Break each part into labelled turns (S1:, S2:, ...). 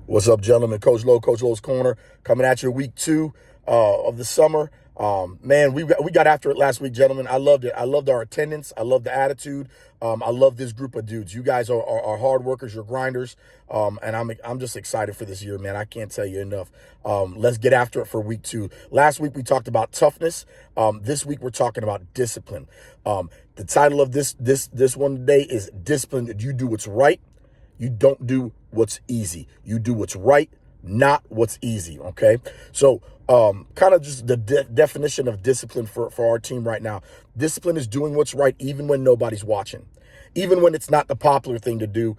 S1: What's up, gentlemen? Coach Lowe's Corner, coming at you week 2 of the summer. Man, we got after it last week, gentlemen. I loved it. I loved our attendance. I loved the attitude. I love this group of dudes. You guys are hard workers. You're grinders. And I'm just excited for this year, man. I can't tell you enough. Let's get after it for week 2. Last week we talked about toughness. This week we're talking about discipline. The title of this one today is Discipline. That you do what's right. You don't do what's easy. You do what's right, not what's easy, okay? So kind of just the definition of discipline for our team right now. Discipline is doing what's right even when nobody's watching. Even when it's not the popular thing to do,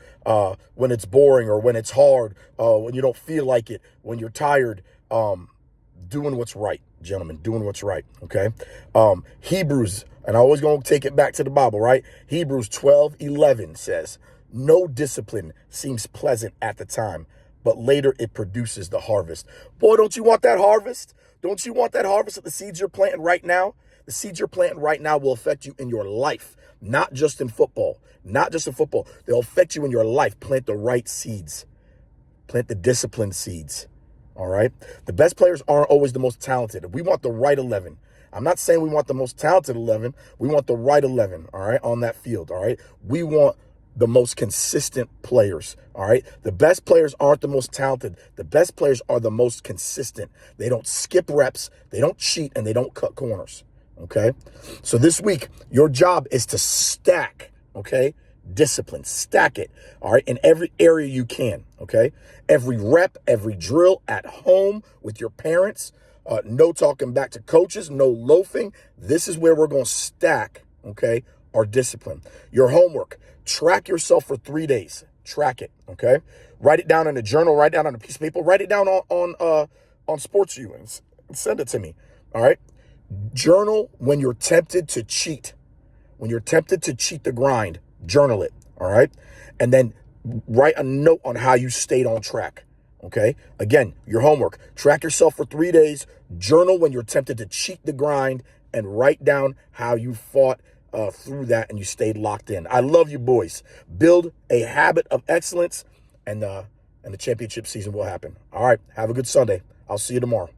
S1: when it's boring or when it's hard, when you don't feel like it, when you're tired, doing what's right, gentlemen, doing what's right, okay? Hebrews, and I always going to take it back to the Bible, right? Hebrews 12:11 says, "No discipline seems pleasant at the time, but later it produces the harvest." Boy, don't you want that harvest? Don't you want that harvest of the seeds you're planting right now? The seeds you're planting right now will affect you in your life, not just in football. Not just in football. They'll affect you in your life. Plant the right seeds. Plant the disciplined seeds. All right? The best players aren't always the most talented. We want the right 11. I'm not saying we want the most talented 11. We want the right 11, all right, on that field, all right? We want the most consistent players, all right? The best players aren't the most talented. The best players are the most consistent. They don't skip reps, they don't cheat, and they don't cut corners, okay? So this week, your job is to stack, okay? Discipline, stack it, all right, in every area you can, okay? Every rep, every drill at home with your parents, no talking back to coaches, no loafing. This is where we're going to stack, okay, our discipline. Your homework, track yourself for 3 days. Track it, okay? Write it down in a journal, write it down on a piece of paper, write it down on SportsU and send it to me, all right? Journal when you're tempted to cheat. When you're tempted to cheat the grind, journal it, all right? And then write a note on how you stayed on track, okay? Again, your homework, track yourself for 3 days, journal when you're tempted to cheat the grind, and write down how you fought through that and you stayed locked in. I love you, boys. Build a habit of excellence, and the championship season will happen. All right, have a good Sunday. I'll see you tomorrow.